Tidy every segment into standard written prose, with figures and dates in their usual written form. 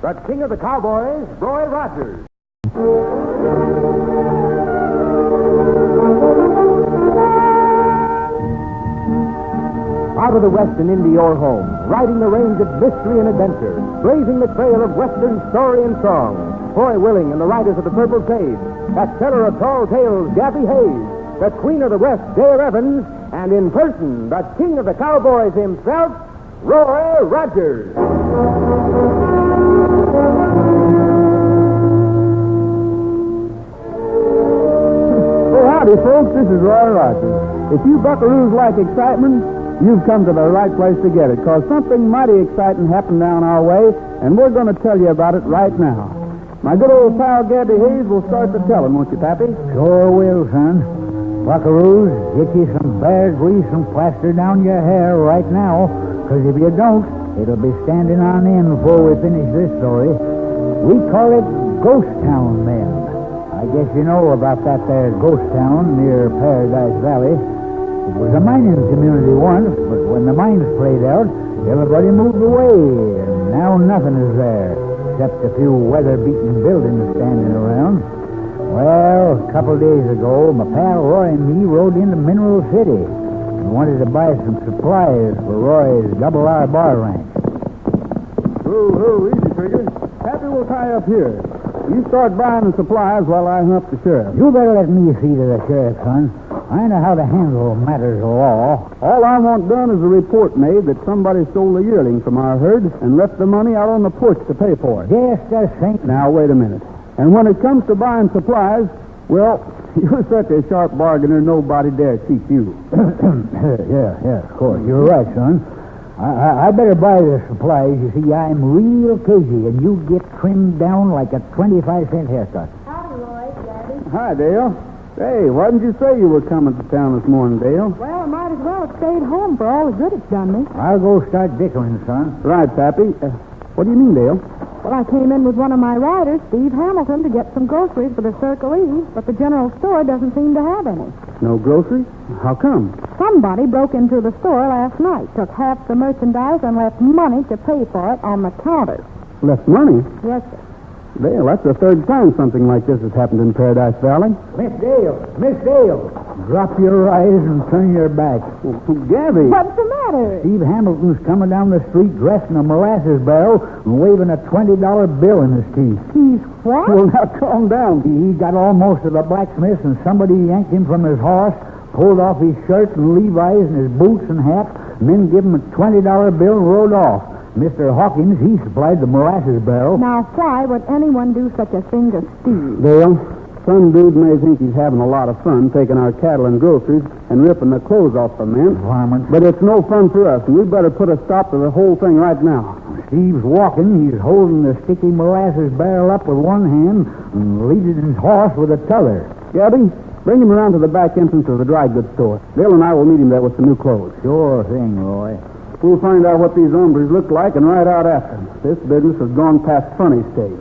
the king of the cowboys, Roy Rogers. Out of the West and into your home, riding the range of mystery and adventure, blazing the trail of Western story and song, Foy Willing and the Riders of the Purple Sage, that teller of tall tales, Gabby Hayes, the Queen of the West, Dale Evans, and in person, the king of the cowboys himself, Roy Rogers. Oh, howdy, folks. This is Roy Rogers. If you buckaroos like excitement, you've come to the right place to get it, because something mighty exciting happened down our way, and we're going to tell you about it right now. My good old pal Gabby Hayes will start the telling, won't you, Pappy? Sure will, son. Buckaroos, get you some bear grease and plaster down your hair right now, because if you don't, it'll be standing on end before we finish this story. We call it Ghost Town, men. I guess you know about that there ghost town near Paradise Valley. It was a mining community once, but when the mines played out, everybody moved away, and now nothing is there, except a few weather-beaten buildings standing around. Well, a couple days ago, my pal Roy and me rode into Mineral City and wanted to buy some supplies for Roy's Double R Bar Ranch. Oh, easy, Trigger. Pappy will tie up here. You start buying the supplies while I hunt up the sheriff. You better let me see to the sheriff, son. I know how to handle matters of law. All I want done is a report made that somebody stole a yearling from our herd and left the money out on the porch to pay for it. Just the same. Now, wait a minute. And when it comes to buying supplies, well, you're such a sharp bargainer, nobody dare cheat you. Yeah, of course. You're right, son. I better buy the supplies. You see, I'm real cagey, and you get trimmed down like a 25-cent haircut. Howdy, Roy, Daddy. Hi, Dale. Hey, why didn't you say you were coming to town this morning, Dale? Well, I might as well have stayed home for all the good it's done me. I'll go start dickering, son. Right, Pappy. What do you mean, Dale? Well, I came in with one of my riders, Steve Hamilton, to get some groceries for the Circle E, but the general store doesn't seem to have any. No groceries? How come? Somebody broke into the store last night, took half the merchandise, and left money to pay for it on the counters. Left money? Yes, sir. Dale, that's the third time something like this has happened in Paradise Valley. Miss Dale, drop your eyes and turn your back. Gabby. What's the matter? Steve Hamilton's coming down the street dressed in a molasses barrel and waving a $20 bill in his teeth. He's what? Well, now calm down. He got almost to the blacksmith, and somebody yanked him from his horse, pulled off his shirt and Levi's and his boots and hat, and then gave him a $20 bill and rode off. Mr. Hawkins, he supplied the molasses barrel. Now, why would anyone do such a thing to Steve? Dale, some dude may think he's having a lot of fun taking our cattle and groceries and ripping the clothes off the men. Varmint. But it's no fun for us, and we better put a stop to the whole thing right now. Steve's walking. He's holding the sticky molasses barrel up with one hand and leading his horse with the t'other. Gabby, bring him around to the back entrance of the dry goods store. Dale and I will meet him there with some new clothes. Sure thing, Roy. We'll find out what these hombres look like and ride out after them. This business has gone past funny stage.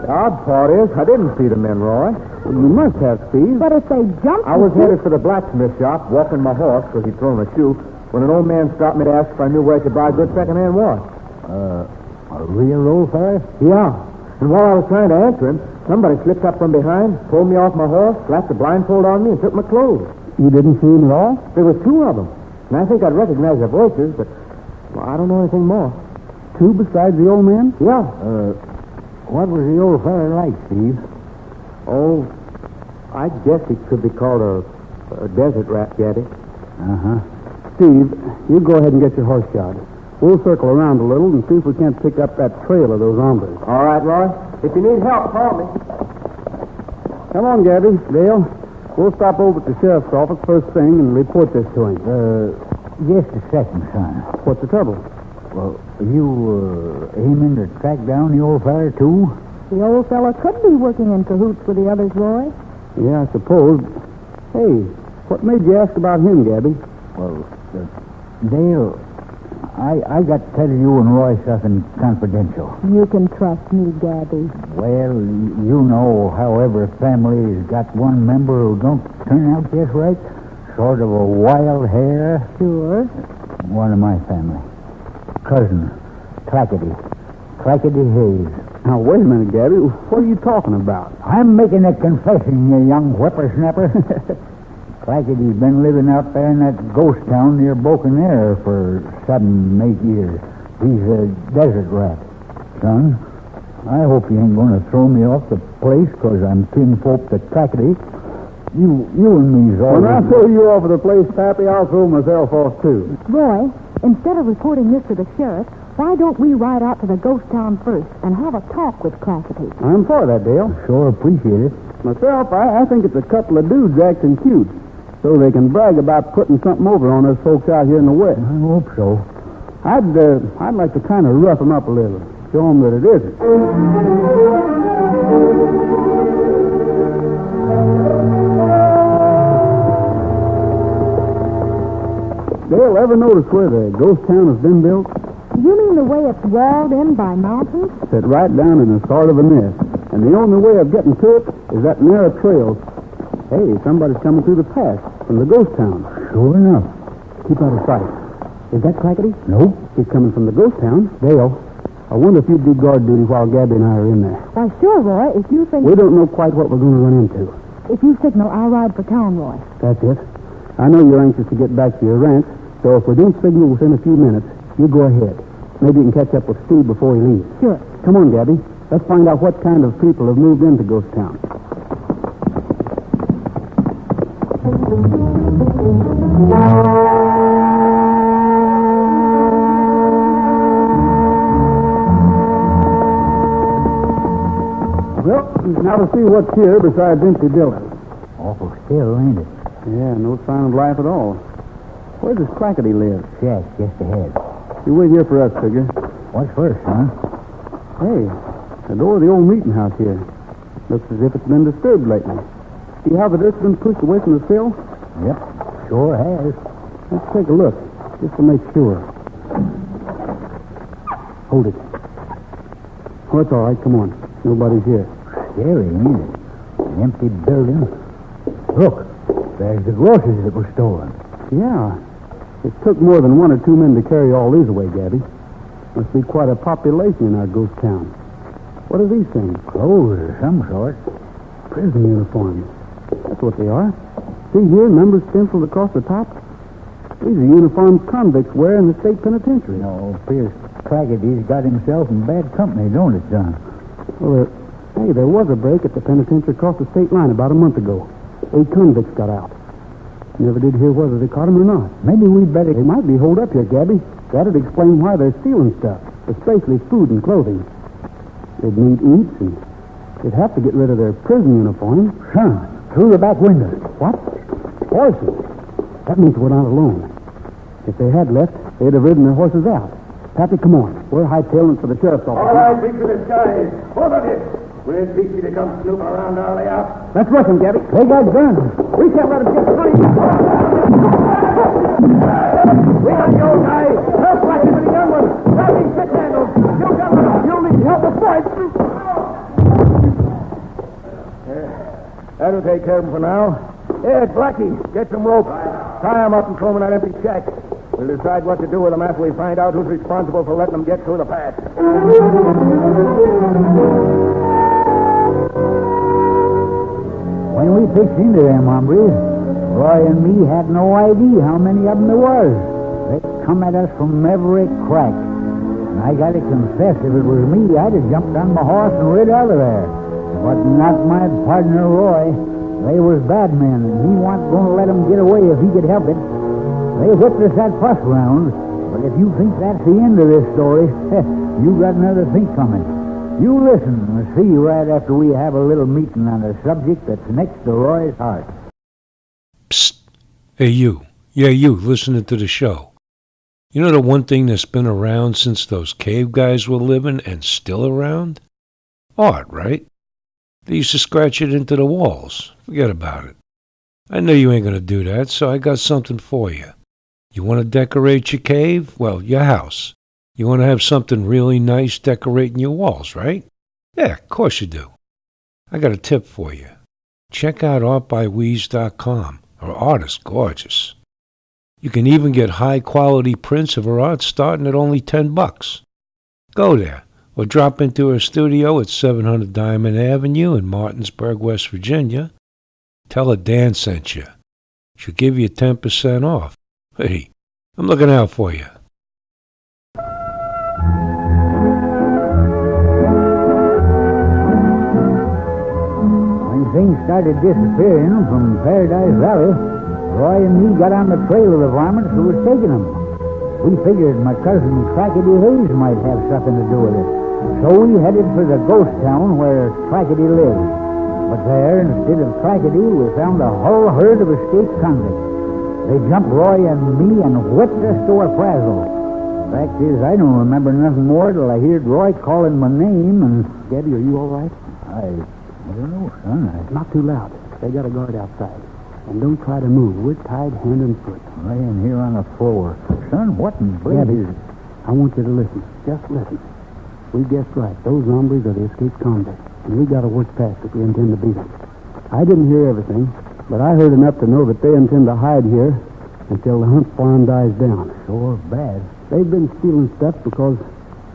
The odd part is, I didn't see the men, Roy. Well, you must have, Steve. But if they jumped... I was headed for the blacksmith shop, walking my horse because he'd thrown a shoe, when an old man stopped me to ask if I knew where I could buy a good second-hand watch. A real old fella? Yeah. And while I was trying to answer him, somebody slipped up from behind, pulled me off my horse, slapped a blindfold on me, and took my clothes. You didn't see him at all? There was two of them. And I think I'd recognize their voices, but I don't know anything more. Two besides the old man? Yeah. What was the old fella like, Steve? Oh, I guess he could be called a desert rat, Gaddy. Uh-huh. Steve, you go ahead and get your horse shod. We'll circle around a little and see if we can't pick up that trail of those hombres. All right, Roy. If you need help, call me. Come on, Gabby. Dale, we'll stop over at the sheriff's office first thing and report this to him. Just a second, son. What's the trouble? Well, you aiming to track down the old fella, too? The old fella could be working in cahoots with the others, Roy. Yeah, I suppose. Hey, what made you ask about him, Gabby? Well, Dale, I got to tell you and Roy something confidential. You can trust me, Gabby. Well, you know how every family's got one member who don't turn out just right. Sort of a wild hair. Sure. One of my family. Cousin, Classis Hayes. Now, wait a minute, Gabby. What are you talking about? I'm making a confession, you young whippersnapper. Classis been living out there in that ghost town near Broken Arrow for 7, 8 years. He's a desert rat. Son, I hope you ain't going to throw me off the place because I'm kinfolk to Classis. You and me's all... When I throw you off of the place, Pappy, I'll throw myself off, too. Roy, instead of reporting this to the sheriff, why don't we ride out to the ghost town first and have a talk with Classis? I'm for that, Dale. Sure appreciate it. Myself, I think it's a couple of dudes acting cute, so they can brag about putting something over on us folks out here in the West. I hope so. I'd like to kind of rough them up a little, show them that it isn't. Dale, ever notice where the ghost town has been built? You mean the way it's walled in by mountains? Set right down in a sort of a nest. And the only way of getting to it is that narrow trail. Hey, somebody's coming through the pass from the ghost town. Sure enough. Keep out of sight. Is that Classis? Nope. He's coming from the ghost town. Dale, I wonder if you'd do guard duty while Gabby and I are in there. Why, sure, Roy, if you think... We don't know quite what we're going to run into. If you signal, I'll ride for town, Roy. That's it. I know you're anxious to get back to your ranch, so if we don't signal within a few minutes, you go ahead. Maybe you can catch up with Steve before he leaves. Sure. Come on, Gabby. Let's find out what kind of people have moved into Ghost Town. Well, now to see what's here besides empty buildings. Awful still, ain't it? Yeah, no sign of life at all. Where does Classis live? Shack just ahead. You wait here for us, figure. What's first, son? Hey, the door of the old meeting house here. Looks as if it's been disturbed lately. See how the dirt's been pushed away from the sill? Yep, sure has. Let's take a look, just to make sure. Hold it. Oh, it's all right. Come on. Nobody's here. Scary, ain't it? An empty building. Look, there's the groceries that were stolen. Yeah. It took more than 1 or 2 men to carry all these away, Gabby. Must be quite a population in our ghost town. What are these things? Clothes of some sort. Prison uniforms. That's what they are. See here, numbers stenciled across the top. These are uniforms convicts wear in the state penitentiary. No, Pierce Classis got himself in bad company, don't it, John? Well, there was a break at the penitentiary across the state line about a month ago. 8 convicts got out. Never did hear whether they caught them or not. Maybe we'd better... They might be holed up here, Gabby. That'd explain why they're stealing stuff, especially food and clothing. They'd need eats, and they'd have to get rid of their prison uniforms. Son, through the back window. What? Horses? That means we're not alone. If they had left, they'd have ridden their horses out. Pappy, come on. We're hightailing for the sheriff's office. All right, reach for the skies. Both of you. We'll teach you to come snooping around our layout. Let's rush them, Gabby. They got guns. We can't let them get running. We got you, old guy. Help like with the young one. Driving six handles. You got one. You'll need help with boys. That'll take care of them for now. Ed, Blackie, get some rope. Tie them up and throw them in that empty shack. We'll decide what to do with them after we find out who's responsible for letting them get through the pass. When we fixed into them hombres, Roy and me had no idea how many of them there was. They come at us from every crack. And I gotta confess, if it was me, I'd have jumped on my horse and rid out of there. But not my partner, Roy. They was bad men, and he wasn't going to let them get away if he could help it. They whipped us that first round, but if you think that's the end of this story, you got another thing coming. You listen and see right after we have a little meeting on a subject that's next to Roy's heart. Psst. Hey, you. Yeah, you, listening to the show. You know the one thing that's been around since those cave guys were living and still around? Art, right? They used to scratch it into the walls. Forget about it. I know you ain't going to do that, so I got something for you. You want to decorate your cave? Well, your house. You want to have something really nice decorating your walls, right? Yeah, of course you do. I got a tip for you. Check out artbyweeze.com. Her art is gorgeous. You can even get high-quality prints of her art starting at only $10. Go there, or drop into her studio at 700 Diamond Avenue in Martinsburg, West Virginia. Tell her Dan sent you. She'll give you 10% off. Hey, I'm looking out for you. When things started disappearing from Paradise Valley, Roy and me got on the trail of the varmints who was taking them. We figured my cousin Classis Hayes might have something to do with it. So we headed for the ghost town where Classis lived. But there, instead of Classis, we found a whole herd of escaped convicts. They jumped Roy and me and whipped us to a frazzle. Fact is, I don't remember nothing more till I heard Roy calling my name and... Gabby, are you all right? I don't know, son. Not too loud. They got a guard outside. And don't try to move. We're tied hand and foot. Laying here on the floor. Son, what in Gabby, blazes? I want you to listen. Just listen. We guessed right. Those hombres are the escaped convicts. And we got to work fast if we intend to beat them. I didn't hear everything, but I heard enough to know that they intend to hide here until the hunt for them dies down. Sure bad. They've been stealing stuff because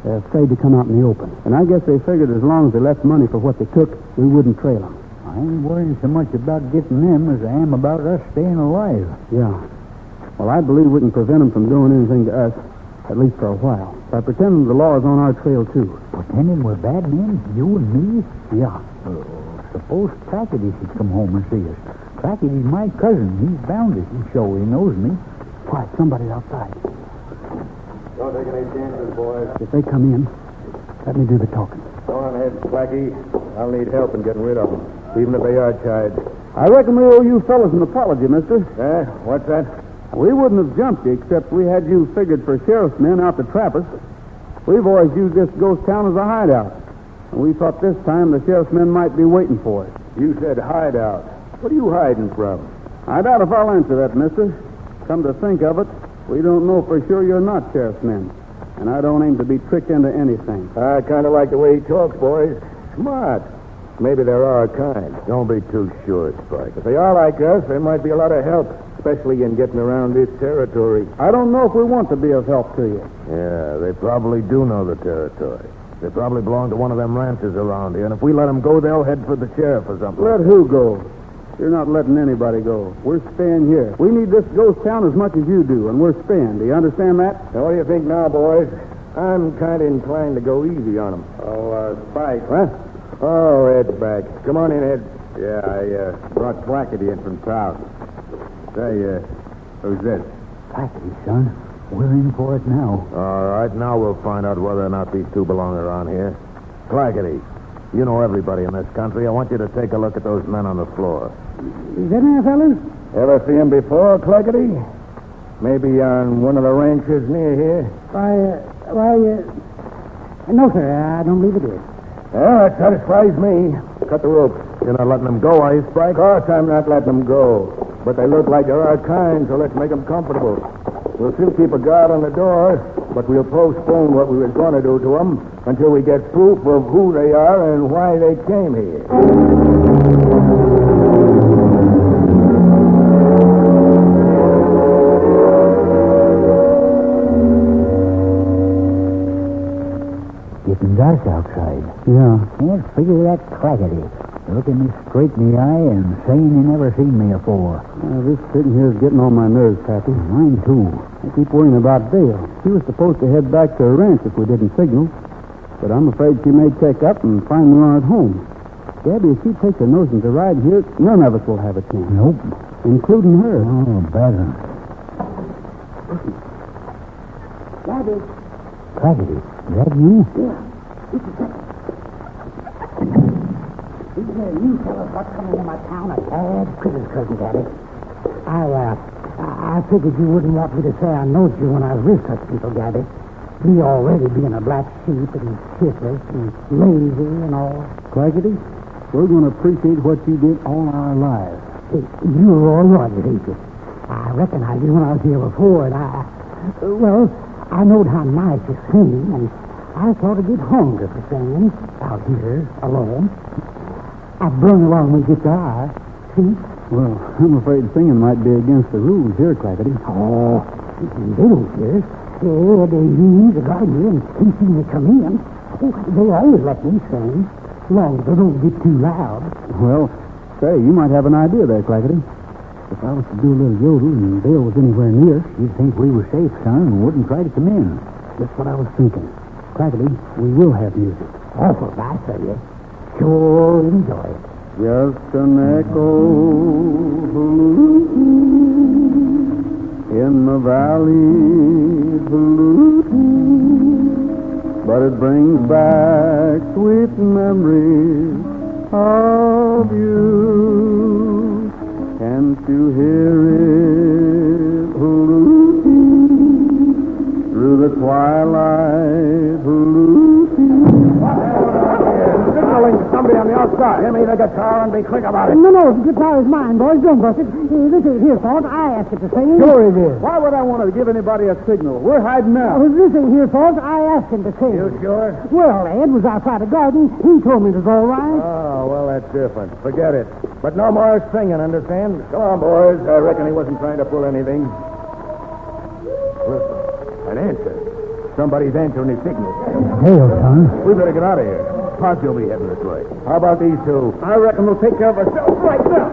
they're afraid to come out in the open. And I guess they figured as long as they left money for what they took, we wouldn't trail them. I ain't worrying so much about getting them as I am about us staying alive. Yeah. Well, I believe we can prevent them from doing anything to us, at least for a while, by pretending the law is on our trail, too. Pretending we're bad men? You and me? Yeah. Suppose Classis should come home and see us. Classis is my cousin. He's bound to show he knows me. Quiet, somebody's outside. Don't take any chances, boys. If they come in, let me do the talking. Go on ahead, Blackie. I'll need help in getting rid of them, even if they are tied. I reckon we owe you fellas an apology, mister. What's that? We wouldn't have jumped you except we had you figured for sheriff's men out to trap us. We've always used this ghost town as a hideout. And we thought this time the sheriff's men might be waiting for us. You said hideout. What are you hiding from? I doubt if I'll answer that, mister. Come to think of it, we don't know for sure you're not sheriff's men. And I don't aim to be tricked into anything. I kind of like the way he talks, boys. Smart. Maybe they're our kind. Don't be too sure, Spike. If they are like us, there might be a lot of help, especially in getting around this territory. I don't know if we want to be of help to you. Yeah, they probably do know the territory. They probably belong to one of them ranches around here, and if we let them go, they'll head for the sheriff or something. Let who go? You're not letting anybody go. We're staying here. We need this ghost town as much as you do, and we're staying. Do you understand that? Now, what do you think now, boys? I'm kind of inclined to go easy on them. Spike. Huh? Oh, Ed's back. Come on in, Ed. Yeah, I brought Classis in from town. Say, who's this? Classis, son. We're in for it now. All right, now we'll find out whether or not these two belong around here. Clackety, you know everybody in this country. I want you to take a look at those men on the floor. Is that any fellas? Ever see them before, Clackety? Maybe on one of the ranches near here? No, sir. I don't believe it is. Yeah, that satisfies me. Cut the rope. You're not letting them go, are you, Spike? Of course I'm not letting them go. But they look like they're our kind, so let's make them comfortable. We'll still keep a guard on the door, but we'll postpone what we were going to do to them until we get proof of who they are and why they came here. Getting dark outside. Yeah. Can't figure that Classis. Looking me straight in the eye and saying he never seen me afore. This sitting here is getting on my nerves, Pappy. Mine, too. I keep worrying about Dale. She was supposed to head back to her ranch if we didn't signal. But I'm afraid she may check up and find we aren't home. Gabby, if she takes a notion to ride here, none of us will have a chance. Nope. Including her. Oh, bad one. Gabby. Classis, is that you? Yeah. You fellas got coming into my town a bad critters, Cousin Daddy. I figured you wouldn't want me to say I knowed you when I was with such people, Gabby. Me already being a black sheep and shiftless and lazy and all. Claggety, we're going to appreciate what you did all our lives. You're all right, ain't you? I recognized you when I was here before, and I knowed how nice you sing, and I thought I'd get hungry for singing out here alone. I brung along my guitar. See? Well, I'm afraid singing might be against the rules here, Clackety. Oh, they don't care. They use the gardener and he seen me come in. Oh, they always let me sing, as long as they don't get too loud. Well, say, you might have an idea there, Clackety. If I was to do a little yodel and Bill was anywhere near, You'd think we were safe, son, and wouldn't try to come in. that's what I was thinking. Clackety, we will have music. Awful nice of you. Sure enjoy it. Just an echo in the valley, but it brings back sweet memories of you. Can't you hear it through the twilight? Signaling somebody on the outside. Give me the guitar and be quick about it. No, the guitar is mine, boys. Don't bust it. This ain't his fault. I asked it to sing. Sure it is. Why would I want to give anybody a signal? We're hiding now. This ain't his fault. I asked him to sing. You sure? Well, Ed was outside the garden. He told me it was all right. Oh, well, that's different. Forget it. But no more singing, understand? Come on, boys. I reckon he wasn't trying to pull anything. Listen, an answer. Somebody's answering his signal. Hail, son. We better get out of here. Posse will be heading this way. How about these two? I reckon we'll take care of ourselves right now.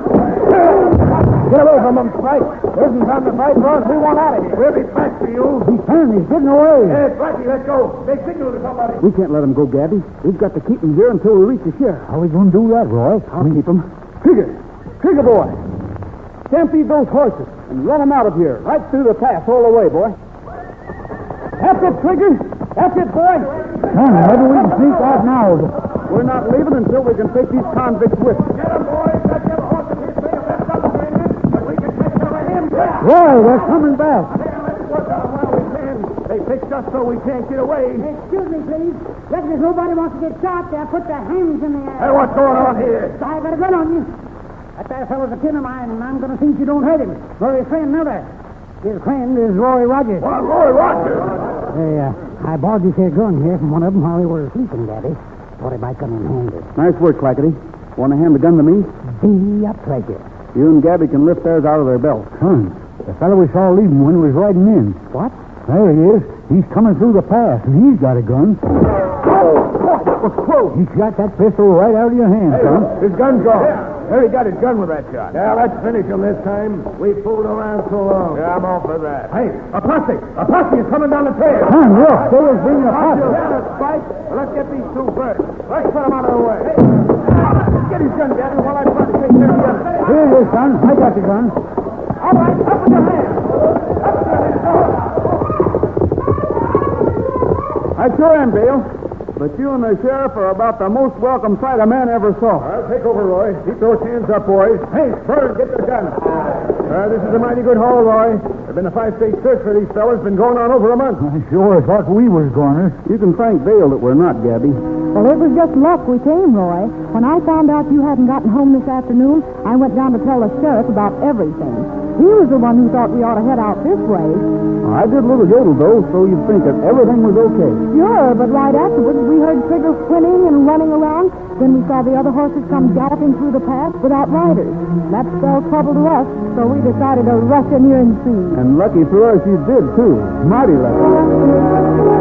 Get away from them, Spike. There isn't time to fight for us. We want out of here. We'll be back for you. He's turned. He's getting away. Hey, Blackie, let's go. They signal to somebody. We can't let him go, Gabby. We've got to keep him here until we reach the sheriff. How are we going to do that, Roy? I'll keep him. Trigger boy. Stampede those horses and run them out of here, right through the pass all the way, boy. That's it, Trigger. That's it, boy. Son, maybe we can sneak out now. We're not leaving until we can take these convicts with us. Get him, boys. Let's get a horse in his face. Let's stop him, but we can take care of him. Roy, they're coming back. Let's work on them while we can. They fixed us so we can't get away. Excuse me, please. Reckon if nobody wants to get shot, they'll put their hands in the Hey, air. what's going on here? I got a gun on you. That there fellow's a kin of mine, and I'm going to see that you don't hurt him. Or his friend, another. His friend is Roy Rogers. Well, Roy Rogers. Hey, I borrowed this here gun here from one of them while they were sleeping, Daddy. Thought he might come in handy. Nice work, Clackety. Want to hand the gun to me? Be a pleasure. You and Gabby can lift theirs out of their belts. Son, the fellow we saw leaving when he was riding in. What? There he is. He's coming through the pass, and he's got a gun. Oh, that was close. He shot that pistol right out of your hand, son. His gun's gone. There, he got his gun with that shot. Yeah, let's finish him this time. We fooled around so long. Yeah, I'm all for that. Hey, a posse! A posse is coming down the trail. Son, look, they was bringing a posse. Spike. Well, let's get these two first. Let's put them out of the way. Hey, get his gun, Daddy, while I try to take care of the other. Here it is, son. I got the gun. All right, up with your hands. Up with your hands. I sure am, Dale. But you and the sheriff are about the most welcome sight a man ever saw. I'll take over, Roy. Keep those hands up, boys. Hey, Bird, get the gun. This is a mighty good haul, Roy. There's been a 5-state search for these fellas. Been going on over a month. I sure thought we was goners. You can thank Dale that we're not, Gabby. Well, it was just luck we came, Roy. When I found out you hadn't gotten home this afternoon, I went down to tell the sheriff about everything. He was the one who thought we ought to head out this way. I did a little yodel, though, so you'd think that everything was okay. Sure, but right afterwards, we heard Trigger whinnying and running around. Then we saw the other horses come galloping through the pass without riders. That spelled trouble to us, so we decided to rush in here and see. And lucky for us, you did, too. Mighty lucky.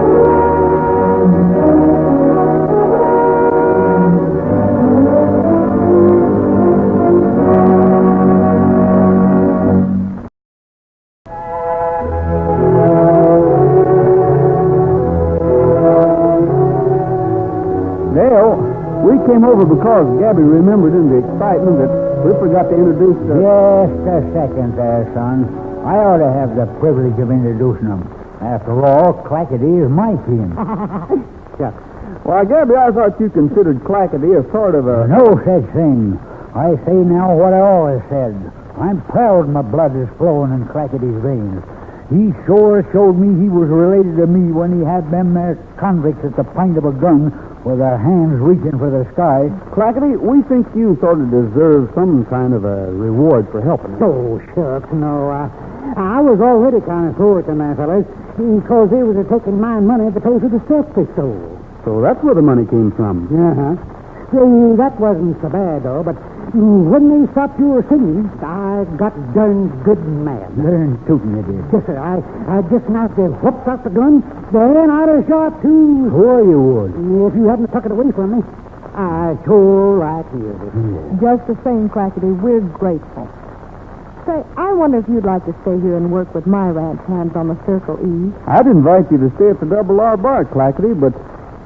We came over because Gabby remembered in the excitement that we forgot to introduce the... Just a second there, son. I ought to have the privilege of introducing them. After all, Clackety is my kin. Shucks. Why, Gabby, I thought you considered Clackety a sort of a... No such thing. I say now what I always said. I'm proud my blood is flowing in Clackety's veins. He sure showed me he was related to me when he had them there convicts at the point of a gun with their hands reaching for the sky. Clackety, we think you sort of deserve some kind of a reward for helping us. Oh, shucks, no. I was already kind of sore at them there fellas, because they was taking my money to pay for the stuff they stole. So that's where the money came from. Uh-huh. See, that wasn't so bad, though, but when they stopped your singing, I got darn good mad. Darn tootin' you did. Yes, sir. I just knocked the whoops off the gun, then I'd have shot, too. Sure you would. If you hadn't took it away from me, I sure like you. Just the same, Classis, we're grateful. Say, I wonder if you'd like to stay here and work with my ranch hands on the Circle E. I'd invite you to stay at the Double R Bar, Clackety, but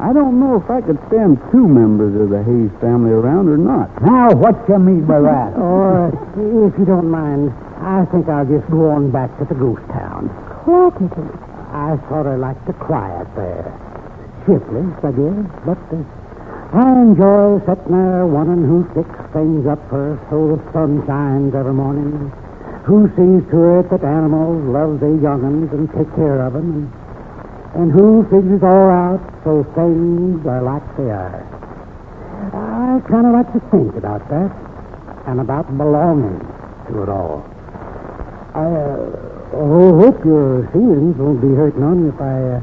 I don't know if I could stand two members of the Hayes family around or not. Now, what you mean by that? Oh, if you don't mind, I think I'll just go on back to the ghost town. Classis. I sort of like the quiet there. Shiftless, I guess, but I enjoy sitting there wondering who sticks things up first so the sun shines every morning. Who sees to it that animals love their young'uns and take care of them, and who figures all out so things are like they are. I kind of like to think about that and about belonging to it all. I hope your feelings won't be hurt none if I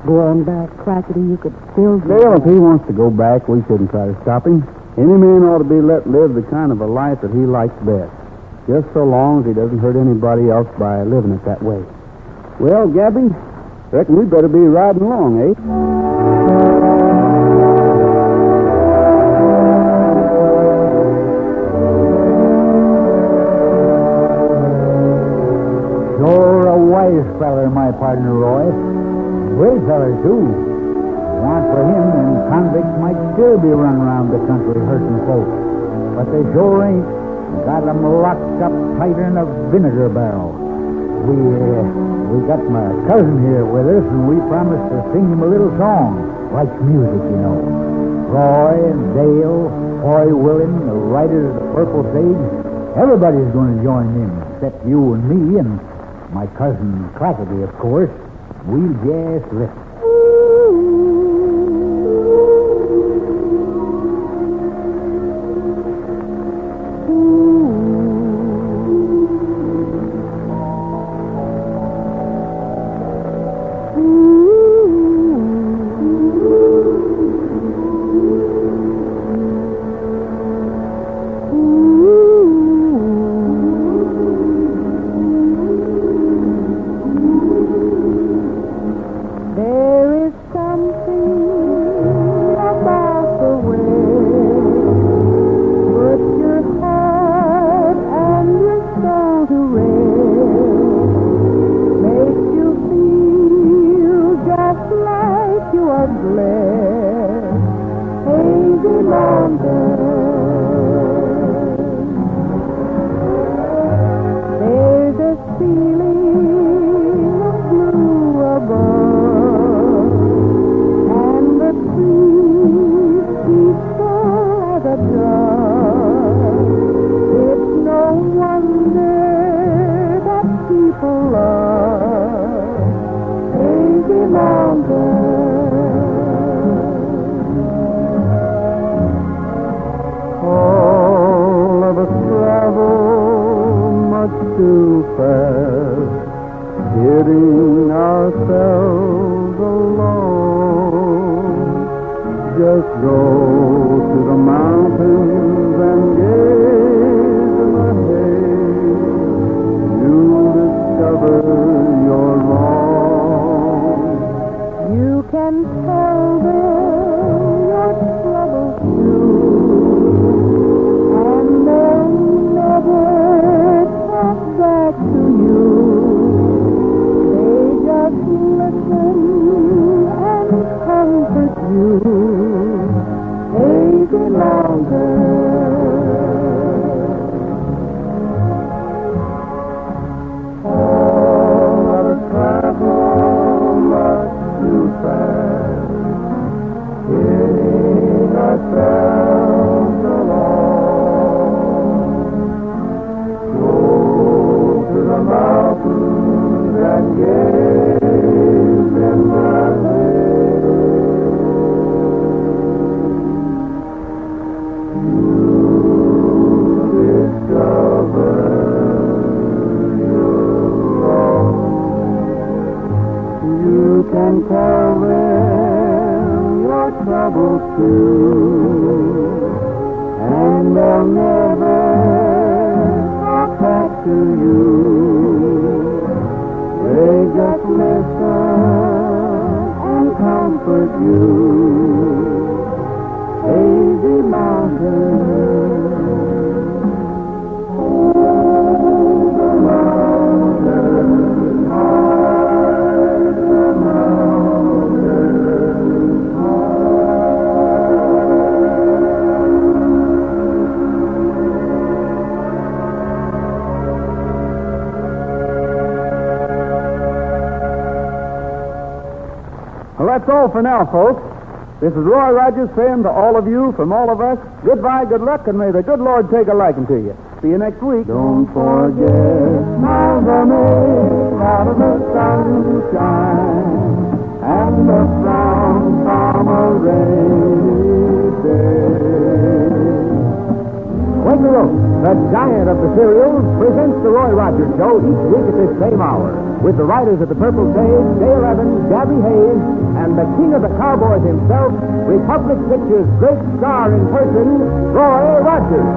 go on back. Classis, you could still do Well, if that. he wants to go back, we shouldn't try to stop him. Any man ought to be let live the kind of a life that he likes best, just so long as he doesn't hurt anybody else by living it that way. Well, Gabby, reckon we better be riding along, eh? You're a wise feller, my partner, Roy. Great feller, too. Want for him, and convicts might still be running around the country hurting folks. But they sure ain't. Got 'em locked up tighter than a vinegar barrel. We got my cousin here with us, and we promised to sing him a little song. Likes music, you know. Roy and Dale, Hoy Willing, the writers of the Purple Sage, everybody's going to join in, except you and me and my cousin Clackety, of course. We'll just listen. There is something about the way put your heart and your soul to rest. Makes you feel just like you are blessed. Hazy mountain. There's a feeling of blue above, and the trees peaceful as a dove. It's no wonder that people love Hazy Mountain. All of us travel much too fast, getting ourselves alone. Just go to the mountains and gaze in the haze. You'll discover you're wrong. You can tell them your troubles too, and they'll never talk back to you. They just listen and comfort you. They true, and they'll never talk back to you. They just listen and comfort you. Hazy mountains, the mountains, high, the mountains, Well, that's all for now, folks. This is Roy Rogers saying to all of you, from all of us, goodbye, good luck, and may the good Lord take a liking to you. See you next week. Don't forget Mother May out of the sunshine and the frown from a rainy day. Quaker Oats, the giant of the cereals, presents the Roy Rogers Show each week at this same hour, with the writers of the Purple Sage, Dale Evans, Gabby Hayes, and the king of the cowboys himself, Republic Pictures' great star in person, Roy Rogers.